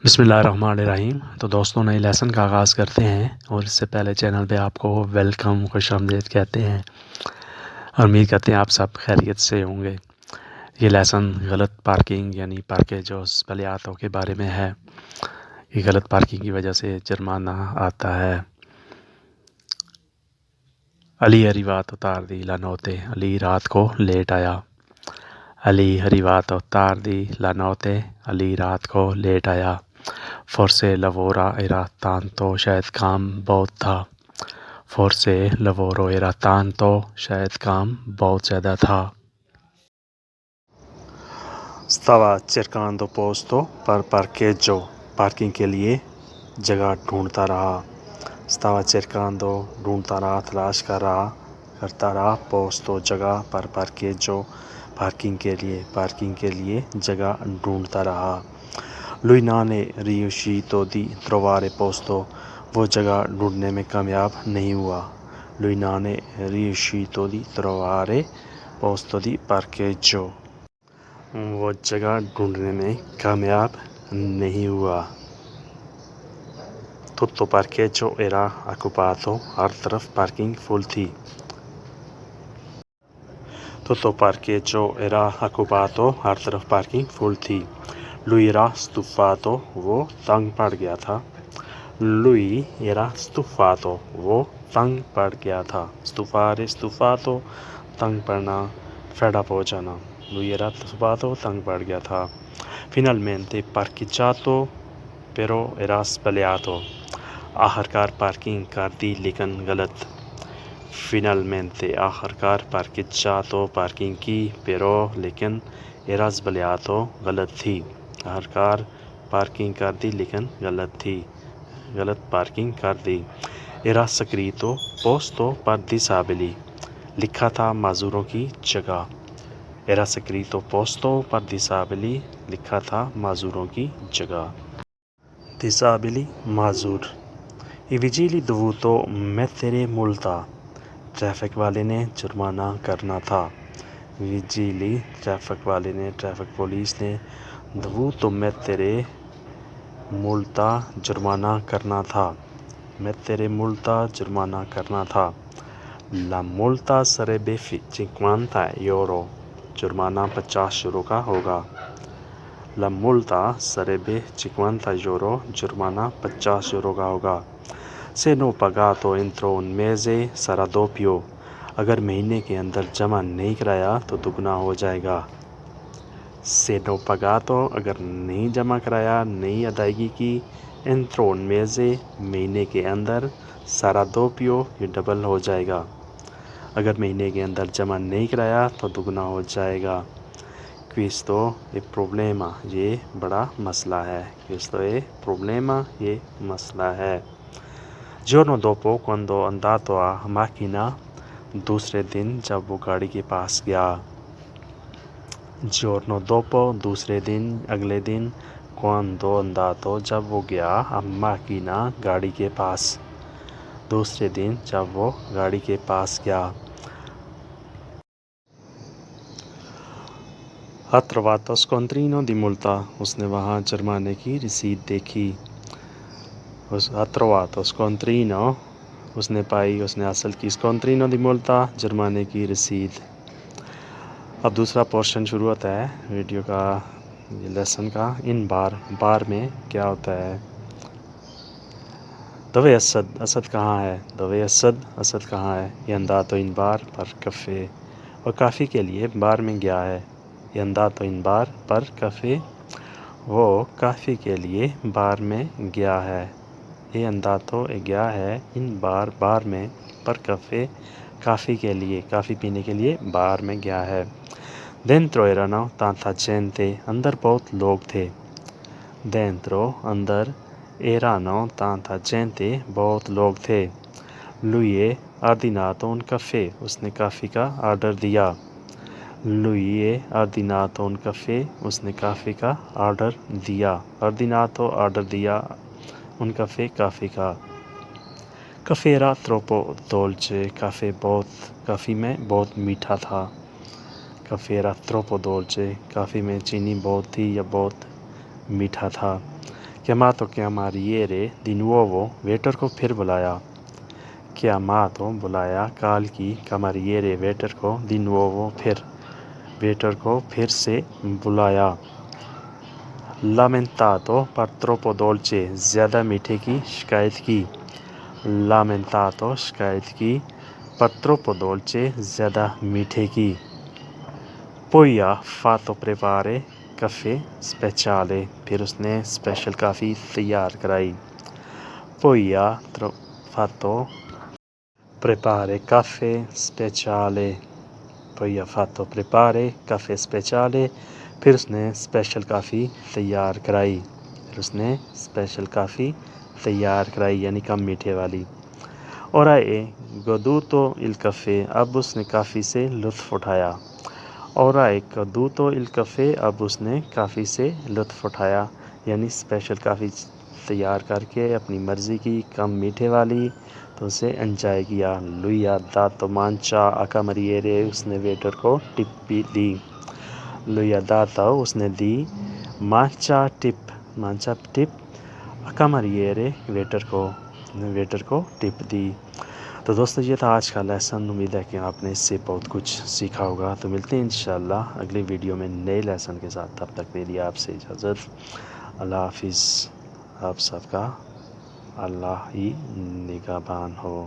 بسم اللہ الرحمن الرحیم۔ تو دوستوں نئے لیسن کا آغاز کرتے ہیں اور اس سے پہلے چینل پہ آپ کو ویلکم خوش آمدید کہتے ہیں اور امید کرتے ہیں آپ سب خیریت سے ہوں گے۔ یہ لیسن غلط پارکنگ یعنی پارکیج اور بلیاتوں کے بارے میں ہے۔ یہ غلط پارکنگ کی وجہ سے جرمانہ آتا ہے۔ علی ہریوات اتار دی لانوتے، علی رات کو لیٹ آیا۔ علی ہریوات اتار دی لانوتے، علی رات کو لیٹ آیا۔ Forse lavoro era tanto شاید کام بہت تھا۔ Forse lavoro era tanto شاید کام بہت زیادہ تھا۔ Stava cercando posto per parcheggio، parking کے لیے جگہ ڈھونڈتا رہا۔ Stava cercando ڈھونڈتا رہا، تلاش کرتا رہا posto جگہ per parcheggio پارکنگ کے لیے جگہ ڈھونڈتا رہا۔ Lui non è riuscito di trovare posto، وہ جگہ ڈھونڈنے میں کامیاب نہیں ہوا۔ Lui non è riuscito di trovare posto di parcheggio، وہ جگہ ڈھونڈنے میں کامیاب نہیں ہوا۔ Tutto parcheggio era occupato، ہر طرف پارکنگ فل تھی۔ Tutto parcheggio era occupato، ہر طرف پارکنگ فل تھی۔ Lui era stufato، وہ تنگ پڑ گیا تھا۔ Lui era stufato، وہ تنگ پڑ گیا تھا۔ Stufare stufato تنگ پڑنا، fed up ہو جانا۔ Lui era stufato تنگ پڑ گیا تھا۔ Finalmente parcheggiato però era sbagliato، آخرکار پارکنگ کر دی لیکن غلط۔ Finalmente آخرکار parcheggiato پارکنگ کی però لیکن era sbagliato غلط تھی۔ آخرکار پارکنگ کر دی لیکن غلط تھی، غلط پارکنگ کر دی۔ Era scritto posto per disabili، لکھا تھا معذوروں کی جگہ۔ Era scritto posto per disabili، لکھا تھا معذوروں کی جگہ۔ disabili معذور۔ I vigili dovuto mettere multa، traffic والے نے جرمانہ کرنا تھا۔ vigili ٹریفک والے نے، ٹریفک پولیس نے، dovuto mettere multa جرمانہ کرنا تھا۔ mettere multa جرمانہ کرنا تھا۔ La multa sarebbe 50 euro، جرمانہ 50 یورو کا ہوگا۔ La multa sarebbe 50 euro، جرمانہ 50 یورو کا ہوگا۔ Se non pagato entro un mese sarà doppio، اگر مہینے کے اندر جمع نہیں کرایا تو دگنا ہو جائے گا۔ Se non pagato اگر نہیں جمع کرایا، نہیں ادائیگی کی، entro un mese مہینے کے اندر، sarà doppio یہ ڈبل ہو جائے گا۔ اگر مہینے کے اندر جمع نہیں کرایا تو دگنا ہو جائے گا۔ Questo è problema، یہ بڑا مسئلہ ہے۔ Questo è problema، یہ مسئلہ ہے۔ Giorno dopo quando andato a macchina، دوسرے دن جب وہ گاڑی کے پاس گیا۔ Giorno dopo دوسرے دن، اگلے دن، quando andato جب وہ گیا، a macchina گاڑی کے پاس، دوسرے دن جب وہ گاڑی کے پاس گیا۔ Ha trovato scontrino di multa، اس نے وہاں جرمانے کی رسید دیکھی۔ Ha trovato scontrino، اس نے پائی، اس نے حاصل کی، scontrino di multa جرمانے کی رسید۔ اب دوسرا پورشن شروع ہوتا ہے ویڈیو کا، یہ لیسن کا۔ ان بار میں کیا ہوتا ہے؟ Dove اسد، اسد کہاں ہے؟ Dove اسد کہاں ہے؟ یہ andato in bar per caffè، وہ کافی کے لیے بار میں گیا ہے۔ یہ andato in bar per caffè، وہ کافی کے لیے بار میں گیا ہے۔ یہ andato گیا ہے ان بار میں، per caffè کافی کے لیے، کافی پینے کے لیے بار میں گیا ہے۔ Dentro erano tanta gente، اندر بہت لوگ تھے۔ Dentro اندر، erano tanta gente بہت لوگ تھے۔ Lui ha ordinato un caffè، اس نے کافی کا آرڈر دیا۔ Lui ha ordinato un caffè، اس نے کافی کا آرڈر دیا۔ Ordinato آرڈر دیا، un caffè کافی کا۔ Caffè era troppo dolce، کافی میں بہت میٹھا تھا۔ Caffè era troppo dolce، کافی میں چینی بہت تھی یا بہت میٹھا تھا۔ chiamato cameriere di nuovo, waiter کو پھر بلایا. chiamato بلایا, کال کی, cameriere ویٹر کو, di nuovo پھر, ویٹر کو پھر سے بلایا. lamentato per troppo dolce, زیادہ میٹھے کی شکایت کی. lamentato شکایت کی, per troppo dolce زیادہ میٹھے کی. poi ha fatto preparare caffè speciale, پھر اس نے اسپیشل کافی تیار کرائی. poi ha fatto preparare caffè speciale, poi ha fatto preparare caffè speciale, پھر اس نے اسپیشل کافی تیار کرائی. پھر اس نے اسپیشل کافی تیار کرائی یعنی کم میٹھے والی. ora è goduto il caffè, اب اس نے کافی سے لطف اٹھایا. ora è goduto il caffè, اب اس نے کافی سے لطف اٹھایا یعنی اسپیشل کافی تیار کر کے اپنی مرضی کی کم میٹھے والی تو اسے انجوائے کیا. lui ha dato mancia a cameriere, اس نے ویٹر کو ٹپ بھی دی. lui ha dato اس نے دی, mancia tip, mancia tip, a cameriere waiter کو ٹپ دی. تو دوستو یہ تھا آج کا لیسن. امید ہے کہ آپ نے اس سے بہت کچھ سیکھا ہوگا. تو ملتے ہیں انشاءاللہ اگلے ویڈیو میں نئے لیسن کے ساتھ. تب تک میری آپ سے اجازت. اللہ حافظ. آپ سب کا اللہ ہی نگہبان ہو.